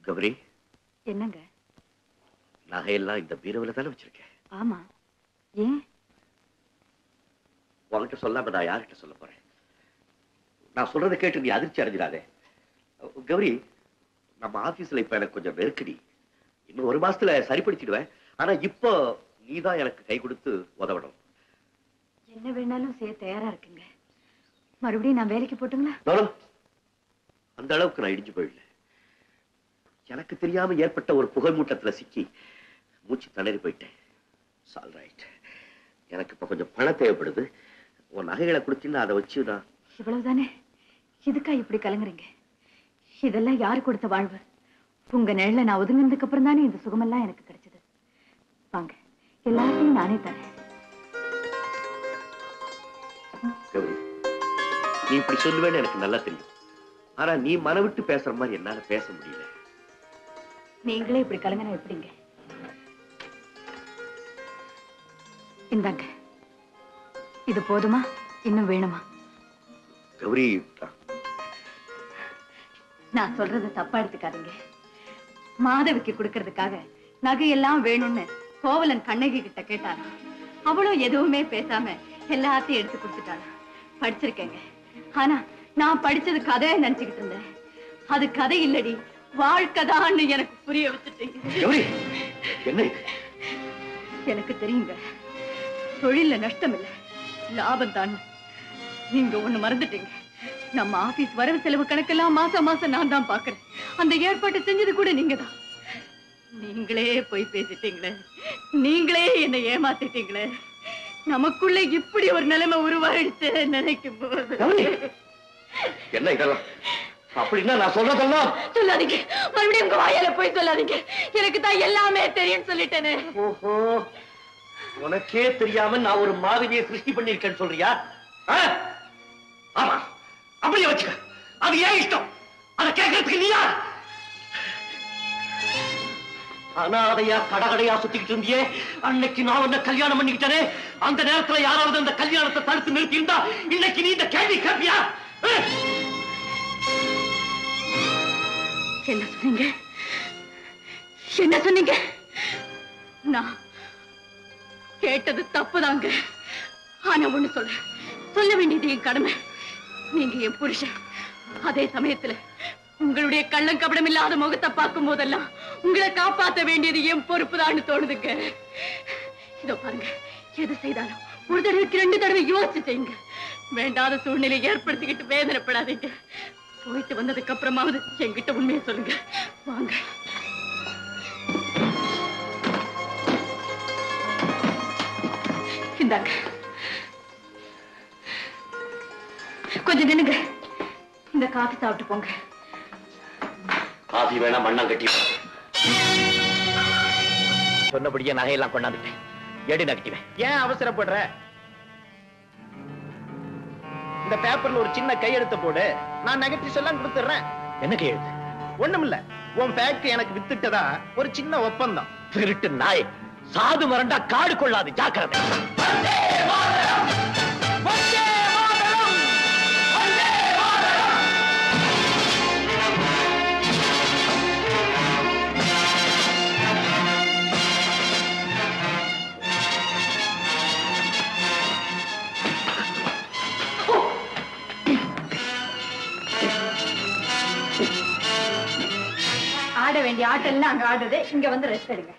கௌரி, என்னங்க? நகையெல்லாம் இந்த பீரோவில் தானே வச்சிருக்கேன். ஆமா. ஏன் உன்கிட்ட சொல்லாம நான் யார்கிட்ட சொல்ல போறேன்? நான் சொல்றதை கேட்டு நீ அதிர்ச்சி அடைஞ்சிடாதே. கௌரி, நம்ம ஆபீஸ்ல இப்ப எனக்கு கொஞ்சம் நெருக்கடி. இன்னும் 1 மாசத்துல சரிப்படுத்திடுவேன். ஆனா இப்போ நீதான் எனக்கு கை கொடுத்து உதவணும். என்ன வேணாலும் செய்ய தயாரா இருக்குங்க. மறுபடியும் நான் வேலைக்கு போட்டுங்களா? அந்த அளவுக்கு நான் இடிஞ்சு போயிடல. எனக்கு தெரியாம ஏற்பட்ட ஒரு புகை மூட்டத்துல சிக்கி மூச்சு திணறி போயிட்டேன். All right. எனக்கு இப்ப கொஞ்சம் பணம் தேவைப்படுது. உன் நகைகளை கொடுத்தீங்கன்னா அதை வச்சு நான். இவ்வளவுதானே? இதுக்கா இப்படி கலங்குறீங்க? இதெல்லாம் யாரு கொடுத்த வாழ்வு? உங்க நிழல நான் ஒதுங்கினதுக்கு அப்புறம் தானே இந்த சுகமெல்லாம் எனக்கு கிடைச்சது. வாங்க, எல்லாத்தையும் நானே தரேன். கௌரி, நீ இப்படி சொல்லுவேன்னு எனக்கு நல்லா தெரியும். ஆனா நீ மனவிட்டு பேசுற மாதிரி என்னால பேச முடியல. நீங்களே இப்படி கலங்கினா எப்படிங்க? இந்தாங்க. இது போதுமா? இன்னும் வேணுமா? கௌரி, நான் சொல்றத தப்பா எடுத்துக்காதீங்க. மாதவிக்கு கொடுக்கறதுக்காக நகையெல்லாம் வேணும்னு கோவலன் கண்ணகி கிட்ட கேட்டாரா? அவளும் எதுவுமே பேசாம எல்லாத்தையும் எடுத்து கொடுத்துட்டாளா? படிச்சிருக்கேங்க. ஆனா நான் படிச்சது கதை நினைச்சுக்கிட்டு இருந்தேன். அது கதை இல்லடி, வாழ்க்கைதான்னு எனக்கு புரிய வச்சுட்டீங்க. எனக்கு தெரியுங்க, தொழில நஷ்டம் இல்லை, லாபம் தான். நீங்க ஒண்ணு மறந்துட்டீங்க. நம்ம ஆபீஸ் வரவு செலவு கணக்கெல்லாம் மாசம் மாசம் நான் தான் பாக்குறேன். அந்த ஏற்பாட்டை செஞ்சது கூட நீங்க தான். நீங்களே போய் பேசிட்டீங்களே, நீங்களே என்னை ஏமாத்திட்டீங்களே. நமக்குள்ள இப்படி ஒரு நிலைமை உருவாயிடுச்சு நினைக்கும் போது. என்ன இதெல்லாம்? அப்படின்னா நான் சொல்றதெல்லாம் சொல்லாதீங்க. மறுபடியும் உங்க வாயால போய் சொல்லாதீங்க. எனக்கு தான் எல்லாமே தெரியும் சொல்லிட்டேனே. ஓஹோ, உனக்கே தெரியாம நான் ஒரு மாதிரியை சிருஷ்டி பண்ணிருக்கேன்னு சொல்றியா? ஆமா, அப்படியே வச்சுக்க. அது ஏன் இஷ்டம், அதை கேட்கறதுக்கு நீ யார்? அனாதையா கடகடையா சுத்திக்கிட்டு இருந்தியே, அன்னைக்கு நான் உன்னை கல்யாணம் பண்ணிக்கிட்டேனே, அந்த நேரத்துல யாராவது அந்த கல்யாணத்தை தடுத்து நிறுத்தி இருந்தா இன்னைக்கு நீ இந்த கேள்வி கேட்பியா? என்ன சொன்னீங்க? என்ன சொன்னீங்க? நான் கேட்டது தப்புதாங்க. ஆனா ஒண்ணு சொல்ல வேண்டியது என் கடமை. நீங்க என் புருஷன். அதே சமயத்துல உங்களுடைய கள்ளம் கபடம் இல்லாத முகத்தை பார்க்கும் போதெல்லாம் உங்களை காப்பாற்ற வேண்டியது என் பொறுப்புதான்னு தோணுதுங்க. இதோ பாருங்க, எது செய்தாலும் ஒரு தடவைக்கு 2 தடவை யோசிச்சு செய்யுங்க. வேண்டாத சூழ்நிலை ஏற்படுத்திக்கிட்டு வேதனைப்படாதீங்க. போயிட்டு வந்ததுக்கு அப்புறமாவது என்கிட்ட உண்மையை சொல்லுங்க. வாங்க. இந்தாங்க, கொஞ்சம் நின்னுங்க. இந்த காஃபி சாப்பிட்டு போங்க. காஃபி வேணா, மண்ணம் கட்டி சொன்னபடியே நகையெல்லாம் கொண்டாந்துட்டேன். எடி நகட்டிவேன். ஏன் அவசரப்படுற? இந்த பேப்பர்ல ஒரு சின்ன கையெழுத்து போடு, நான் நெகட்டிவ் எல்லாம் கொடுத்துறேன். என்ன கையெழுத்து? ஒண்ணுமில்ல, உன் ஃபேக்டரி எனக்கு வித்துட்டதா ஒரு சின்ன ஒப்பந்தம். திருட்டு நாய், சாது மரண்டா காடு கொள்ளாது, ஜாக்கிரதை. ஆட வேண்டிய ஆட்டெல்லாம் அங்க ஆடுது. இங்க வந்து ரெஸ்ட் எடுங்க.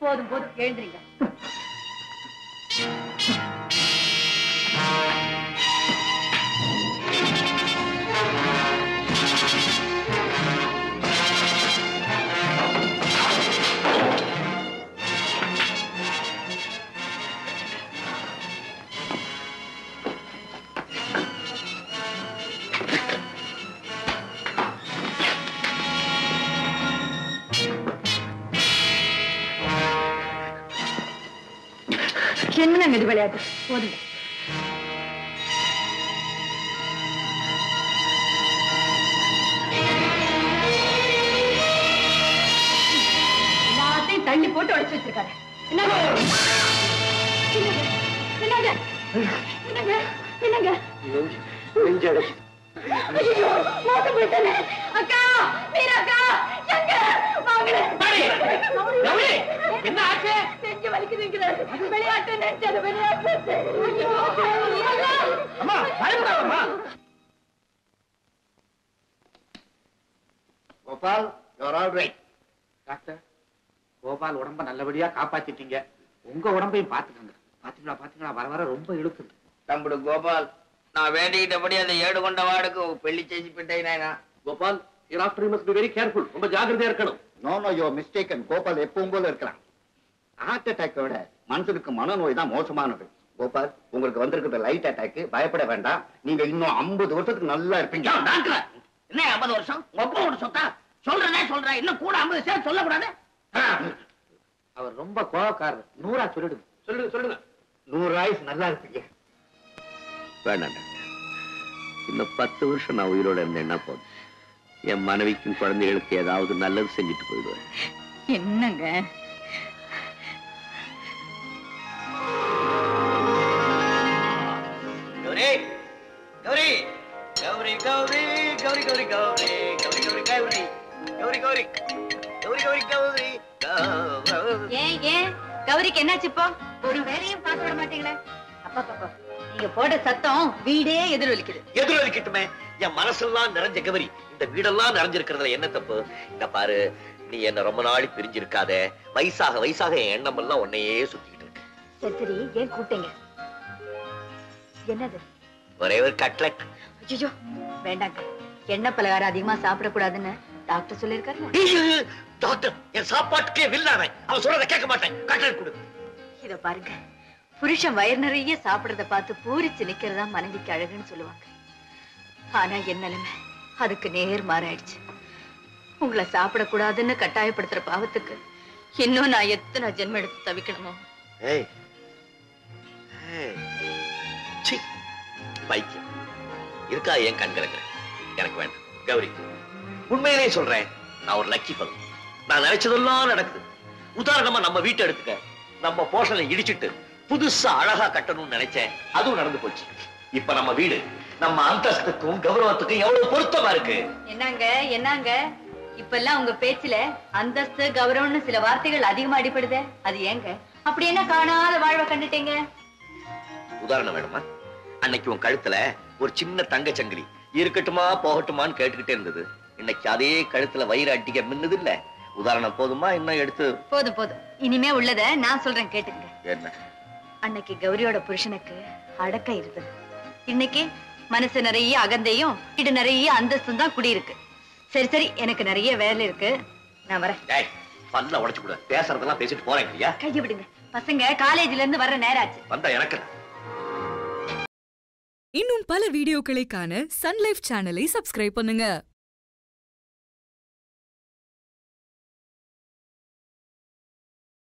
போதும் போதும், எழுந்துறீங்க. என்னங்க இது விளையாட்டு? போதுங்க. எல்லாத்தையும் தள்ளி போட்டு உடைச்சு வச்சிருக்காரு. என்னங்க என்னங்க என்னங்க என்னங்க மோசம் போயிட்டானே. அக்கா, மீரா அக்கா, எங்க விளையாட்டு நினைச்சது விளையாட்டு. அம்மா பயப்படாதம்மா. Gopal, you're all right. Doctor, Gopal உடம்ப நல்லபடியா காப்பாத்திட்டீங்க. உங்க உடம்பையும் பாத்துக்கங்க. பாத்தீங்களா வர வர ரொம்ப இழுக்குது. தம்புடு கோபால், நான் வேண்டிக்கிட்டபடி அந்த ஏடு கொண்ட வாடுக்கு பெள்ளி చేసి పెట్టైనా. Gopal, hereafter you must be very careful. ரொம்ப ஜாக்கிரதையா இருக்கணும். No you are mistaken. Gopal எப்பவும் போல இருக்கலாம். ஹார்ட் அட்டாக்கை விட மனுஷனுக்கு மனநோய் தான் மோசமானது. கோபால், உங்களுக்கு வந்திருக்கிற லைட் அட்டாக், பயப்பட வேண்டாம். நீங்க இன்னும் 50 வருஷத்துக்கு நல்லா இருப்பீங்க. டாக்டர், என்ன 50 வருஷம்? ஒப்போட சொத்தா சொல்றேன். இன்னும் கூட 50 சேர்த்து சொல்லக்கூடாது. அவர் ரொம்ப கோபக்காரர். 100 சொல்லிடுங்க. சொல்லுங்க. 100 ஆயுசு நல்லா இருப்பீங்க. வேண்டாம் டாக்டர். இன்னும் 10 வருஷம் நான் உயிரோட இருந்தேன்னா போதும். என் மனைவிக்கும் குழந்தைகளுக்கு ஏதாவது நல்லது செஞ்சுட்டு போயிடுவேன். என்னங்க கௌரி கௌரி கௌரி கௌரி கௌரி கௌரி கௌரி கௌரி கௌரி கௌரி கௌரி கௌரி கௌரி கௌரி கௌரி. ஏன் கௌரிக்கு என்னாச்சு இப்போ? ஒரு வேலையும் பார்க்க விட மாட்டீங்களே. அப்பா நீங்க போட சத்தம் வீடே எதிரொலிக்குது. எதிரொலிக்கட்டுமே. என் மனசெல்லாம் நிறைஞ்ச கௌரி இந்த வீடெல்லாம் நிறைஞ்சிருக்கிறதுல என்ன தப்பு? இந்த பாரு, நீ என்ன ரொம்ப நாளி பிரிஞ்சிருக்காத. வயசாக என் எண்ணம் எல்லாம் உன்னையே சுத்திக்கிட்டு இருக்கு. சரி ஏன் கூப்பிட்டீங்க? என்னது? ஒரே ஒரு கட்லட். ஐயோ வேண்டாங்க. எண்ணெய் பலகாரம் அதிகமா சாப்பிடக்கூடாதுன்னு டாக்டர் சொல்லிருக்காரு. டாக்டர் என் சாப்பாட்டுக்கே வில்லாம அவன் சொல்றத கேட்க மாட்டேன். கட்லட் கொடு. இத பாருங்க, புருஷன் வயிறு நிறைய சாப்பிடறத பார்த்து பூரிச்சு நிக்கிறதா மனைவிக்கு அழகுன்னு சொல்லுவாங்க. ஆனா என் நிலைமை அதுக்கு நேர் மாறாயிடுச்சு. உங்களை சாப்பிடக்கூடாதுன்னு கட்டாயப்படுத்துற பாவத்துக்கு இன்னும் நான் எத்தனை ஜென்மம் எடுத்து தவிக்கணுமோ? ஏய் சீ, பைத்தியம் இருக்கா என் கண்களுக்கு? எனக்கு வேண்டாம் கௌரி. உண்மையிலே சொல்றேன், நான் ஒரு லக்கி பல். நான் நினைச்சதெல்லாம் நடக்குது. உதாரணமா நம்ம வீட்டை எடுத்துக்க. நம்ம போஷனை இடிச்சிட்டு புதுசா அழகா கட்டணும்னு நினைச்சேன். அதுவும் நடந்து போச்சு. இப்ப நம்ம வீடு நம்ம அந்தஸ்துக்கும் கௌரவத்துக்கும் எவ்வளவு பொருத்தமா இருக்கு. என்னங்க இப்ப எல்லாம் உங்க பேச்சுல அந்தஸ்து கௌரவம்னு சில வார்த்தைகள் அதிகமா அடிபடுதே. அது ஏங்க? அப்படி என்ன காணாத வாழ்வை கண்டுட்டீங்க? உதாரணம் வேணுமா? அன்னைக்கு உன் கழுத்துல ஒரு சின்ன தங்க சங்கிலி இருக்கட்டுமா போகட்டுமான்னு கேட்டுக்கிட்டே இருந்தது. இன்னைக்கு அதே கழுத்துல வயிறு அட்டிக்க மின்னுது இல்ல. உதாரணம் போதுமா? இன்னும் எடுத்து? போதும். இனிமே உள்ளத நான் சொல்றேன் கேட்டுங்க. என்ன? அன்னைக்கு கௌரியோட புருஷனுக்கு அடக்கம் இருந்தது. இன்னைக்கு மனசு நிறைய அகந்தையும் வீடு நிறைய அந்தஸ்தும் தான் குடியிருக்கு. சரி எனக்கு நிறைய வேலை இருக்கு, நான் வரேன். பல்ல உடைச்சு கூட பேசுறதெல்லாம் பேசிட்டு போறேன். கையை விடுங்க. பசங்க காலேஜ்ல இருந்து வர்ற நேரம் ஆச்சு. வந்தா எனக்கு. இன்னும் பல வீடியோக்களை காண சன் லைஃப் சேனலை சப்ஸ்கிரைப் பண்ணுங்க.